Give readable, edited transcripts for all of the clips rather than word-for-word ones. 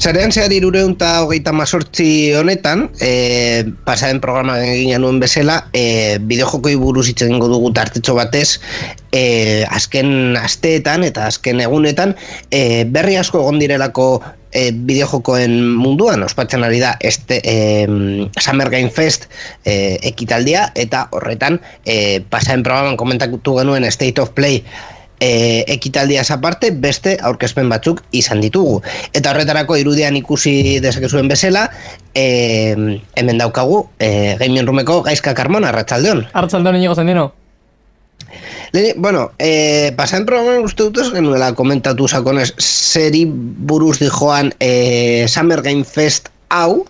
Zarean zehar 338 honetan, pasaren programa egin nuen bezala, bideojokoi buruz hitz egingo dugu tartetxo batez, azken asteetan eta azken egunetan, berri asko egon direlako bideojokoen munduan, ospatzen ari da Summer Game Fest ekitaldia, eta horretan pasaren programan komentatu genuen State of Play ekitaldiaz aparte beste aurkezpen batzuk izan ditugu. Eta horretarako irudian ikusi dezakezuen bezala, hemen daukagu Gaming Roomeko Gaizka Carmona, arratsaldeon. Arratsaldeon Iñigo Zendino. Bueno, pasan programan uste dut ez genuela komentatu sakonez zeri buruz dijoan Summer Game Fest hau,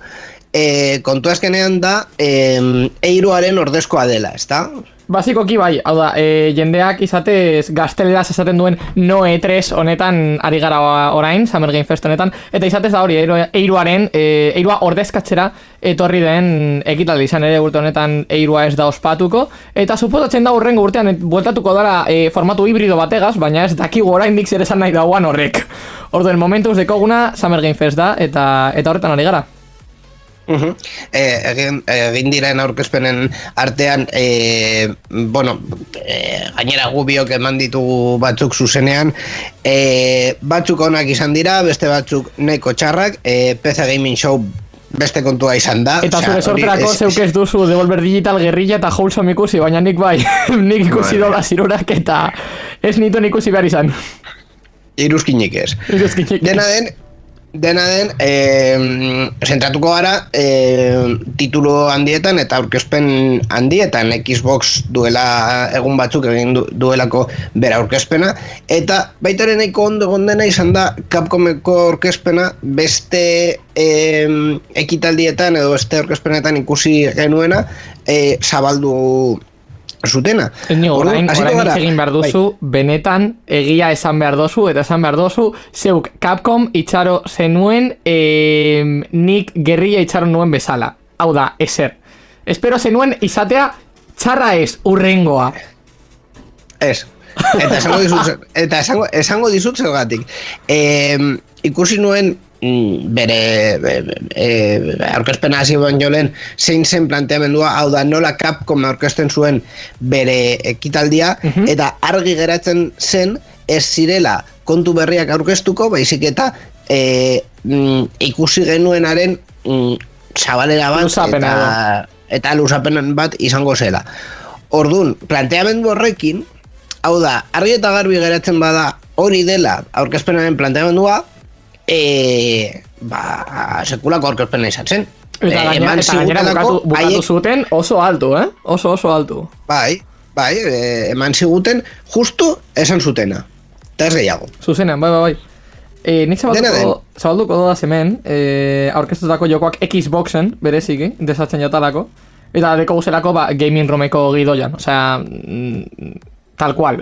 kontu azkenean da eiruaren ordezkoa dela, ezta? Basikoki bai, hau da, jendeak izatez gazteleraz esaten duen no E3 honetan ari gara orain, Summer Game Fest honetan, eta izatez da hori, eirua ordezkatzera etorri den ekitaldi izan ere urte honetan eirua ez da ospatuko, eta suposatzen da hurrengo urtean bueltatuko dara formatu hibrido bategaz, baina ez dakigu oraindik zer esan nahi dauan horrek. Orduen momentuz dekoguna Summer Game Fest da, eta horretan ari gara. Egin diren aurkezpenen artean gainera gubiok eman ditugu batzuk zuzenean, batzuk onak izan dira, beste batzuk nahiko txarrak, PC Gaming Show beste kontua izan da. Eta zure sorterako zeuk ez duzu Devolver Digital, Guerrilla eta Wholesome ikusi, baina nik bai, nik ikusi dola zirurak eta ez nituen ikusi behar izan. Iruzkinik ez. Dena den, zentratuko gara titulu handietan eta aurkezpen handietan. Xbox duela egun batzuk egin duelako bera aurkezpena, eta baitaren nahiko ondo gondena izan da Capcomeko aurkezpena beste ekitaldietan edo beste aurkezpenetan ikusi genuena zabaldu zutena. Orain egin behar duzu, benetan egia esan behar duzu, eta esan behar duzu, zeuk Capcom itxaro zenuen, nik Guerrilla itxaro nuen bezala. Hau da, ezer. Espero zenuen izatea txarra ez, urrengoa. Ez. Eta esango dizut zergatik. Ikusi nuen bere aurkezpena hasi baino lehen zein zen planteamendua, hau da nola Capcom aurkezten zuen bere ekitaldia, eta argi geratzen zen ez zirela kontu berriak aurkeztuko, baizik eta ikusi genuenaren zabalera bat eta luzapen bat izango zela. Orduan, planteamendu horrekin, hau da, argi eta garbi geratzen bada hori dela aurkezpenaren planteamendua, sekulako aurkezpena izan zen. Eta gainera bukatu zuten oso altu, oso altu. Bai, eman ziguten justu esan zutena, eta ez gehiago. Zuzenean, bai. Nik zabalduko doda hemen, aurkeztutako jokoak Xboxen, bereziki, desatzen jatalako, eta deko guzelako Gaming Roomeko gidoian, osea, tal cual.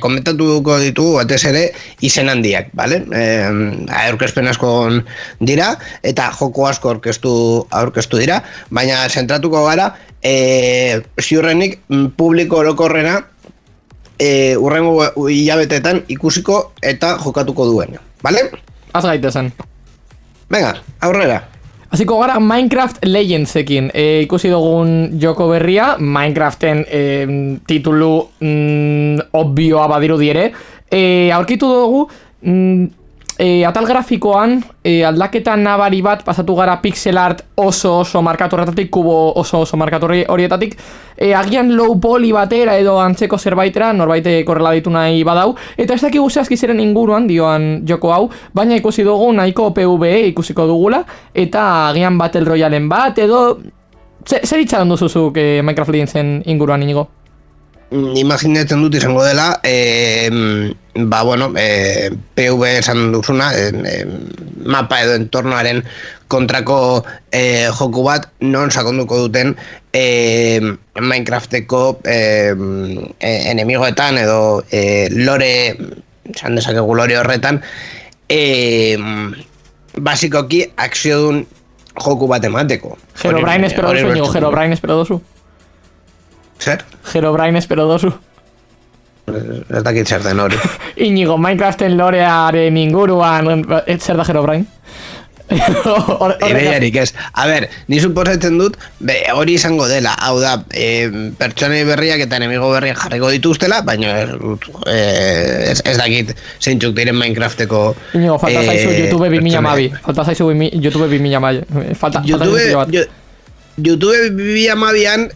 Komentatuko ditugu batez ere izen handiak, bale? Aurkezpen asko dira eta joko asko aurkeztu dira, baina zentratuko gara ziurrenik publiko orokorrena urrengo hilabetetan ikusiko eta jokatuko duen, bale? Az gaitezen. Venga, aurrera. Hasiko gara Minecraft Legendsekin, ikusi dugun joko berria, Minecraften titulu obvioa badiru dire. Aurkitu dugu, atal grafikoan aldaketa nabari bat pasatu gara pixel art oso markatu horretatik, kubo oso markatu horietatik, agian low poly batera edo antzeko zerbaitera, norbaite korrela ditu nahi badau, eta ez dakigu zehazki ziren inguruan dioan joko hau, baina ikusi dugu nahiko PvE ikusiko dugula, eta agian Battle Royalen bat, edo zer itxaron duzuzuk Minecraft Legendsen inguruan, Inigo? Imaginatzen dut izango dela, PV esan duzuna, mapa edo entornoaren kontrako joku bat, non sakonduko duten Minecrafteko enemigoetan edo lore, esan dezakegu lore horretan, basikoki akziodun joku bat emateko. Herobrine espero duzu, Herobrine espero duzu. Zer? Herobrine espero dozu. ez dakit zer den hori. Inigo, Minecraften lorearen inguruan, zer da Herobrine? Ideiarik ez. A ber, ni suposatzen dut, hori izango dela, hau da, pertsonei berriak eta enemigo berriak jarriko dituztela, baina ez dakit zeintzuk diren Minecrafteko... Inigo, falta zaizu YouTube 2012. Falta zaizu YouTube 2012. Falta YouTube 2012an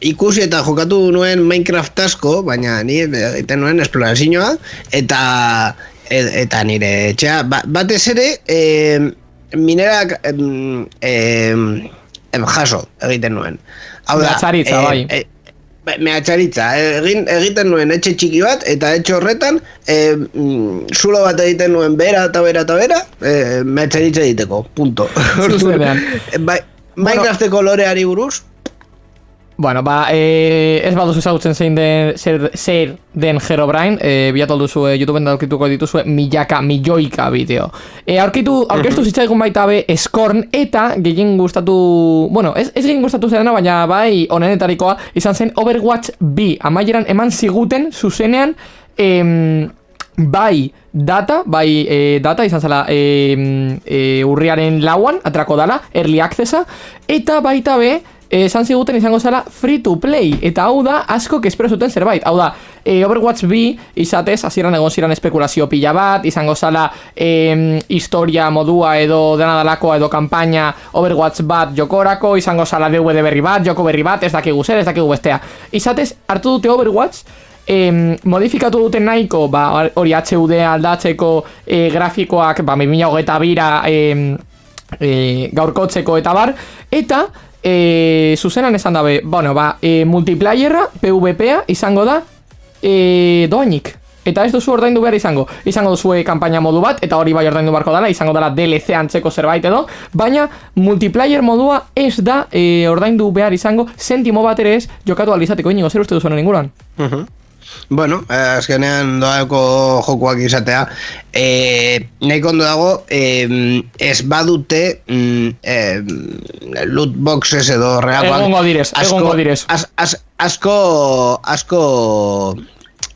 ikusi eta jokatu nuen Minecraft asko, baina ni egiten nuen esplorazioa, eta nire etxea, batez ere minerak jaso egiten nuen. Mehatxaritza, bai. Mehatxaritza, egiten nuen etxe txiki bat, eta etxe horretan zulo bat egiten nuen bera, mehatxaritza egiteko, punto. Zuzenean. Minecrafteko loreari buruz? Bueno, ez baduzu ezagutzen zer den Herobrine, bilatu alduzu YouTubeen daukituko dituzue milioika bideo. Aurkeztu zitzaigun baita be Scorn, eta gehien gustatu, bueno, ez gehien gustatu zerena, baina bai onenetarikoa izan zen Overwatch 2, amaieran eman ziguten zuzenean bai data izan zela urriaren 4an, atrako dala, early accessa, eta baita be esan ziguten izango zela free to play, eta hau da asko espero zuten zerbait, hau da Overwatch 2 izatez, hasieran egon ziren espekulazio pila bat, izango zela historia modua edo dena dalakoa edo kampaina Overwatch bat jokorako, izango zela DVD berri bat, joko berri bat, ez dakigu zer, ez dakigu bestea, izatez hartu dute Overwatch, modifikatu duten nahiko, hori HUD aldatzeko grafikoak 2022ra gaurkotzeko eta bar, eta zuzenan esan dabe, bueno, multiplayerra, PvPa izango da doainik. Eta ez duzu ordaindu behar izango duzue kampaina modu bat, eta hori bai ordaindu beharko dela, izango dela DLC antzeko zerbait edo, baina multiplayer modua ez da ordaindu behar izango, sentimo bat ere ez jokatu alizateko. Inigo, zer uste duzu honen inguruan? Bueno, azkenean doako jokoak izatea, nahiko ondo dago, ez badute loot boxes edo horrelakoak egongo direz asko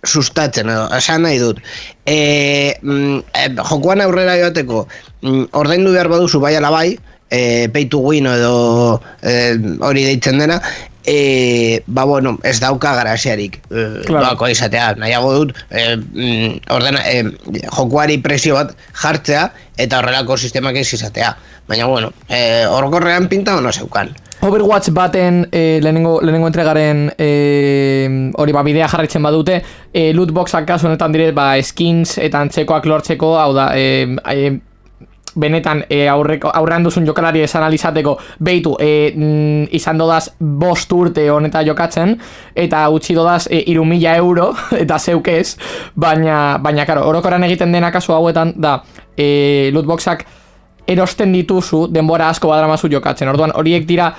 sustatzen edo, esan nahi dut, jokoan aurrera joateko ordaindu behar baduzu bai ala bai, pay to win edo hori deitzen dena, bueno, ez dauka graziarik doako izatea, nahiago dut jokuari presio bat jartzea eta horrelako sistemak ez izatea, baina bueno, orokorrean pinta ono zeukan. Overwatch baten lehenengo entregaren hori bidea jarraitzen badute, lootboxak kasu honetan dire skins eta antzekoak lortzeko, hau da benetan aurrean duzun jokalari esan alizateko behitu, izan dodaz 5 urte honeta jokatzen, eta utzi dodaz 3.000 euro, eta zeukez, baina karo, orokoran egiten dena kasu hauetan da, lootboxak erosten dituzu denbora asko badramazu jokatzen. Orduan horiek dira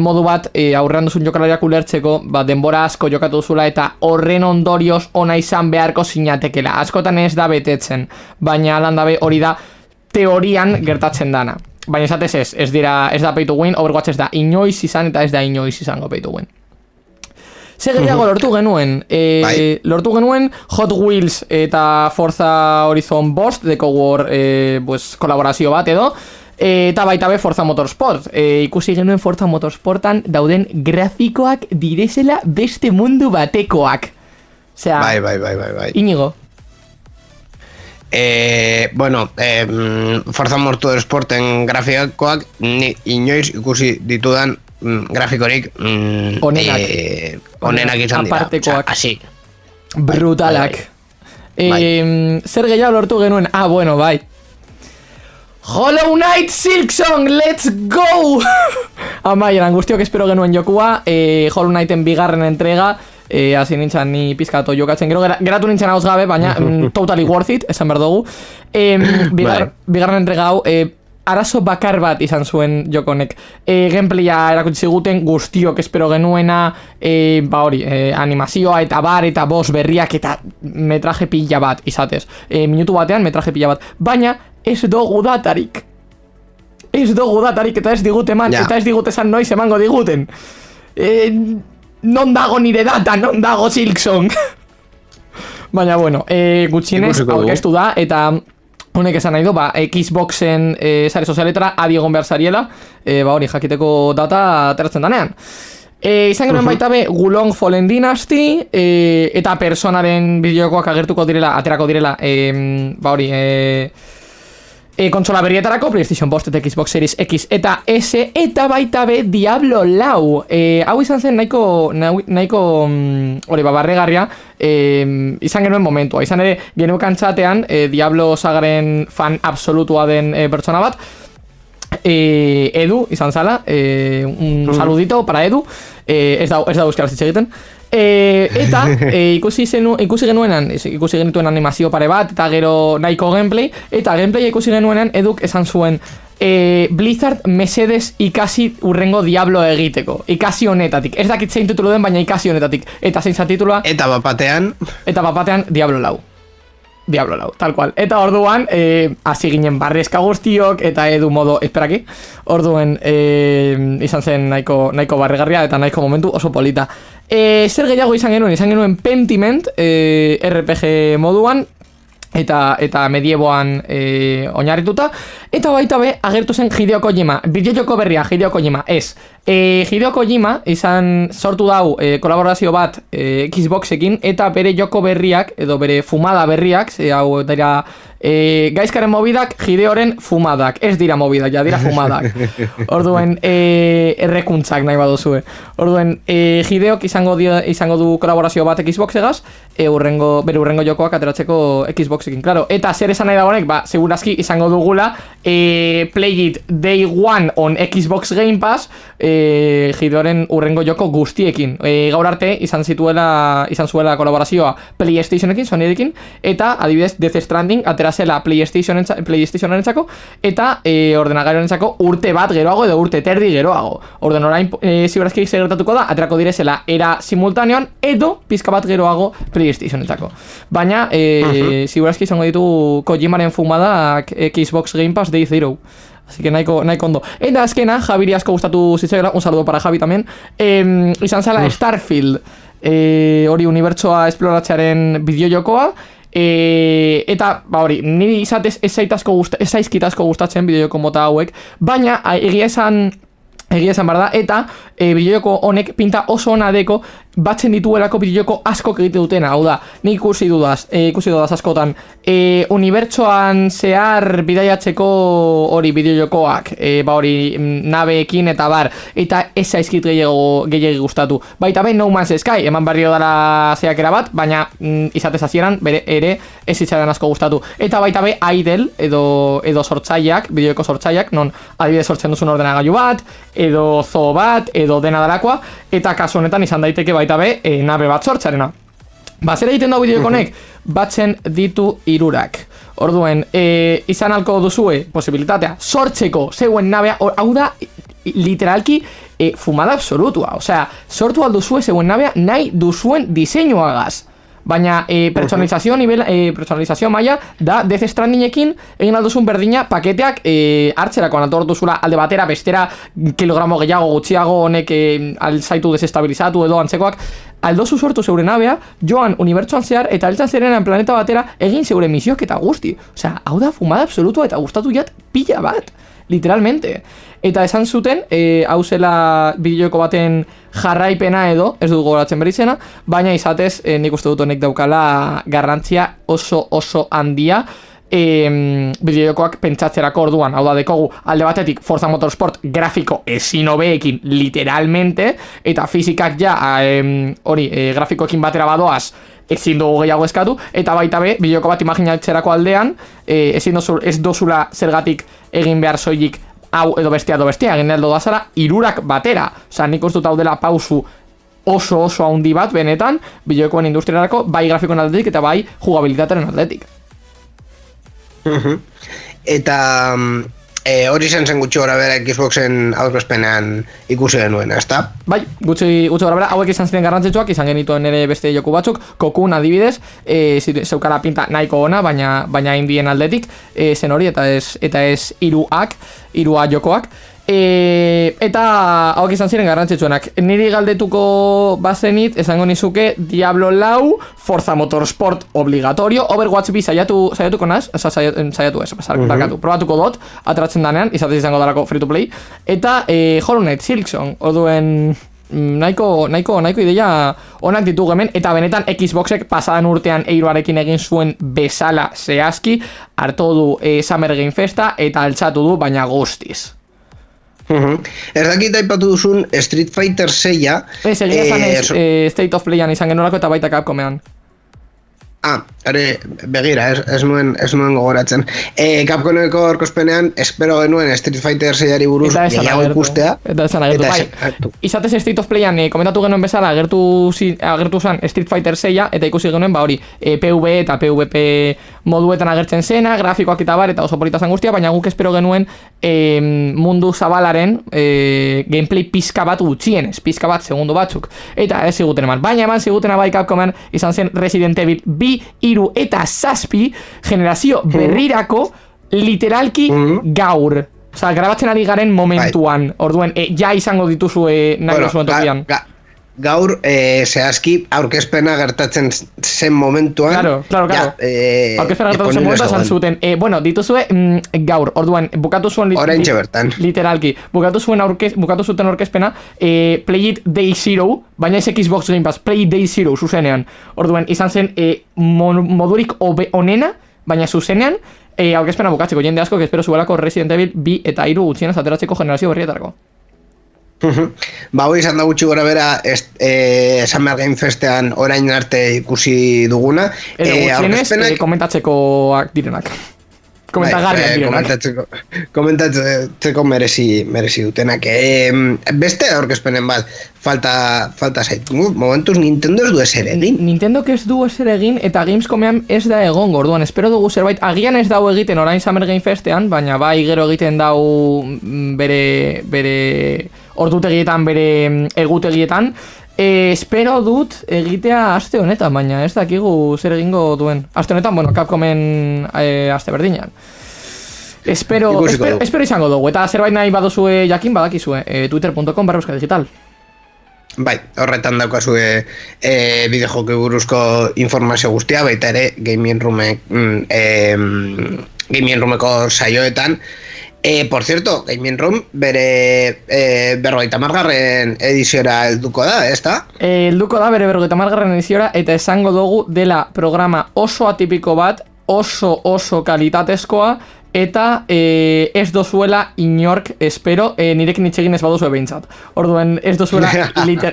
modu bat aurrean duzun jokalariak ulertzeko, denbora asko jokatu duzula eta horren ondorioz ona izan beharko zinatekela. Askotan ez da betetzen, baina alan dabe hori da teorian gertatzen dana. Baina esatez ez da pay to win, Overwatch ez da inoiz izan eta ez da inoiz izango pay to win. Segeiago lortu genuen, Hot Wheels eta Forza Horizon Burst deko War kolaborazio bat edo, eta baita be Forza Motorsport. Ikusi genuen Forza Motorsportan dauden grafikoak direzela beste mundu batekoak. Osea, bai. Inigo. Bueno, Forza Motorsporten grafikoak inoiz ikusi ditudan grafikorik onenak izan dira, así brutalak. Zer gehiago lortu genuen? Bueno, bai, Hollow Knight Silksong, let's go! Amaieran guztiok espero genuen jokua, Hollow Knighten bigarren entrega, hasi nintzen ni pizkato jokatzen, gero geratu nintzen hauz gabe, baina totally worth it, esan behar dugu. Bigarren entrega hau, arazo bakar bat izan zuen jokonek. Gameplaya erakutsi ziguten guztiok espero genuena, animazioa eta bar eta boss berriak eta metraje pila bat izatez. Minutu batean metraje pila bat. Baina ez dugu datarik. Eta ez digute eman, eta ez digute esan noiz emango diguten. non dago nire data, non dago Silksong. Baina, bueno, gutxienez aurkeztu da, eta honek esan nahi du, Xboxen sare sozialetara adi egon behar zariela, hori jakiteko data ateratzen danean. Izan genuen baita be Gulong Fallen Dynasty, eta Personaren bideokoak agertuko direla, aterako direla, hori, kontsola berrietarako, PlayStation 5 eta Xbox Series X eta S, eta baita be Diablo Lau. Hau izan zen nahiko hori barregarria, izan genuen momentua. Izan ere, geneukan txatean, Diablo sagaren fan absolutua den pertsona bat, Edu, izan zala, un saludito para Edu, ez da euskaraz hitz egiten. Eta ikusi genituen animazio pare bat, eta gero nahiko gameplay, eta gameplay ikusi genuenan Eduk esan zuen Blizzard mesedez ikasi urrengo Diablo egiteko, ikasi honetatik, ez dakit zein titulu den, baina ikasi honetatik, eta zein za titulua, eta bapatean Diablo Lau, tal cual. Eta orduan, hasi ginen barrezka guztiok, eta Edu modo esperaki. Orduen, izan zen nahiko barregarria, eta nahiko momentu oso polita. Zer gehiago izan genuen Pentiment, RPG moduan, eta medieboan oinarrituta, eta baita be, agertu zen Hideo Kojima, bideojoko berria Hideo Kojima, ez. Hideo Kojima izan sortu dau kolaborazio bat Xboxekin, eta bere joko berriak, edo bere fumada berriak, hau dira gaizkaren mobidak, Hideoren fumadak, ez dira mobidak, ja dira fumadak. Orduen, errekuntzak nahi baduzue. Orduen, Hideok izango du kolaborazio bat Xboxegaz, bere urrengo jokoak ateratzeko Xboxekin, claro. Eta zer esan nahi dagoenek, segurazki izango dugula Play It Day One on Xbox Game Pass, Hideoren urrengo joko guztiekin. Gaur arte izan zuela kolaborazioa PlayStationekin, Sonyerekin, eta adibidez Death Stranding aterazela PlayStationerentzako eta ordenagailuarentzako urte bat geroago edo urte terdi geroago. Orden orain ziurazki gertatuko da, aterako direzela era simultaneoan edo pizka bat geroago PlayStationentzako. Baina ziurazki izango ditu Kojimaren fumadak Xbox Game Pass Day Zero. Así que nahiko ondo. Eta azkena, Javiri asko gustatu zitzaiola, un saludo para Javi también, izan zala Starfield, hori unibertsoa esploratzearen bideojokoa, eta, hori, niri izatez ez zaizkitazko gustatzen bideojoko mota hauek, baina egia esan behar da, eta bideojoko honek pinta oso ona deko batzen dituelako bideojoko asko egite dutena, hau da, nik ikusi dudaz askotan, unibertsoan zehar bidaiatzeko hori bideojokoak, hori nabeekin eta bar, eta ez zaizkit gehiagi gustatu. Baita ben No Man's Sky, eman barrio dara zeakera bat, baina izatez hasieran ere ez zitzaidan asko gustatu. Eta baita be Idle, edo sortzaileak, bideojoko sortzaileak, non adibidez sortzen duzun ordenagailu bat, edo zoo bat, edo dena darakoa, eta kasu honetan izan daiteke baita be nabe bat sortzarena. Zer egiten da bideokonek? Batzen ditu 3. Orduen, izan alko duzue posibilitatea sortzeko zeuen nabea, hau da literalki fumada absolutua. Osea, sortu alduzue zeuen nabea nahi duzuen diseinuagaz. Baina personalizazio maila da Death Strandingekin egin alduzun berdina paketeak hartzerakoan atortu zula alde batera, bestera kilogramo gehiago gutxiago honek alzaitu desestabilizatu edo antzekoak, aldozu sortu zeure nabea, joan unibertsuan zehar eta heltzan zerenan planeta batera egin zeure misioak eta guzti. Osea, hau da fumada absolutua eta gustatu jat pila bat, literalmente. Eta esan zuten, hau zela bideojoko baten jarraipena edo, ez dugu goratzen berizena, baina izatez nik uste dut honek daukala garrantzia oso handia bideojokoak pentsatzerako orduan. Hau da, dekogu alde batetik Forza Motorsport grafiko ezin hobeekin literalmente, eta fizikak ja grafikoekin batera badoaz ezin dugu gehiago eskatu, eta baita be, bideojoko bat imaginatzerako aldean ez dozula zergatik egin behar soilik hau edo bestia, egin aldo da zara 3 batera. Osa, nik uste dut hau dela pausu oso handi bat benetan bideojokoen industriarako, bai grafikoen aldetik eta bai jugabilitatearen aldetik. Eta hori zen gutxi gora bera Xboxen aurkezpenean ikusi genuen, ezta? Bai, gutxi gora bera, hauek izan ziren garrantzitsuak, izan genituen ere beste joku batzuk, Kokun adibidez, zeukara pinta nahiko ona, baina indien aldetik, zen hori, eta ez 3A jokoak. Eta hauek izan ziren garrantzitsuenak. Niri galdetuko bazenit, esango nizuke Diablo lau, Forza Motorsport obligatorio, Overwatch bi saiatuko naz, saiatu ez, barkatu, probatuko dut, atratzen danean, izatez izango darako free to play, eta Hollow Knight Silksong, orduen nahiko ideia onak ditugu hemen, eta benetan Xboxek pasadan urtean eiroarekin egin zuen bezala zehazki, hartu du Summer Game Festa eta altxatu du, baina guztiz. Ez dakit aipatu duzun Street Fighter 6a. Ez, egia zan State of Playan izan genolako eta baita Capcomean. Begira, ez nuen gogoratzen. Capcomeko orkozpenean, espero genuen Street Fighter 6ari buruz gehiago ikustea. Eta esan agertu, bai. Izatez State of Playan komentatu genuen bezala agertu zan Street Fighter 6a, eta ikusi genuen, hori, PvE eta PvP moduetan agertzen zena, grafikoak eta bar, eta oso politazan guztia, baina guk espero genuen mundu zabalaren gameplay pizka bat gutxienez, pizka bat segundu batzuk. Eta ez ziguten eman. Baina eman zigutena bai Capcomen izan zen Resident Evil 2, 3 eta 7 generazio berrirako literalki gaur. Osa, grabatzen ari garen momentuan. Orduen, ja izango dituzue nahi duzuen tokian. Gaur, zehazki, aurkezpena gertatzen zen momentuan. Claro. Aurkezpena gertatzen zen momentuan zan zuten. Dituzue gaur, orduan, bukatu zuen literalki. Bukatu zuten aurkezpena, Play It Day Zero, baina ez Xbox Game Pass, Play It Day Zero, zuzenean. Orduan, izan zen modurik onena, baina zuzenean, aurkezpena bukatzeko jende asko, que espero zuelako Resident Evil 2 eta 3 gutxienez ateratzeko generazio berrietarako. Hoi izan da gutxi gora bera Summer Game Festean orain arte ikusi duguna. Gutxienez komentatzekoak direnak. Komentagarriak direnak. Komentatzeko merezi dutenak. Beste aurkezpenen bat falta zaitu. Momentuz Nintendo ez du ezer egin. Nintendok ez du ezer egin eta Gamescomean ez da egongo. Orduan, espero dugu zerbait. Agian ez dau egiten orain Summer Game Festean, baina bai gero egiten dau bere ordutegietan, bere egutegietan. Espero dut egitea aste honetan, baina ez dakigu zer egingo duen. Aste honetan, Capcomen aste berdinean. Espero izango dugu, eta zerbait nahi baduzue jakin badakizue, twitter.com/euskadigital. Bai, horretan daukazue bideojokoei buruzko informazio guztia, baita ere Gaming Roomeko saioetan. Por cierto, Gaming Room bere 50. ediziora helduko da, ez da? Helduko da bere 50. ediziora, eta esango dugu dela programa oso atipiko bat, oso kalitatezkoa, eta ez dozuela inork, espero, nirekin hitz egin ez baduzue behintzat. Orduen, ez dozuela,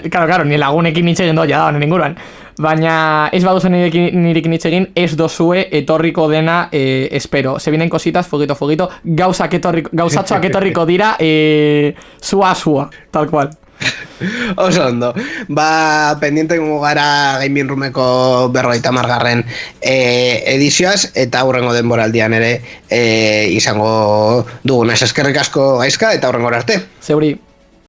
claro, ni lagunekin hitz egin doa, da, nenguruan. Baina ez baduzu nirekin hitz egin, ez dozue etorriko dena, espero. Se vienen cositas, fogito, gauzatxoak etorriko dira, sua, tal cual. Oso ondo. Pendiente gongo gara Gaming Roomeko 50. Edizioaz, eta aurrengo denboraldian ere izango dugunez. Eskerrik asko Gaizka, eta aurrengora arte. Zeuri.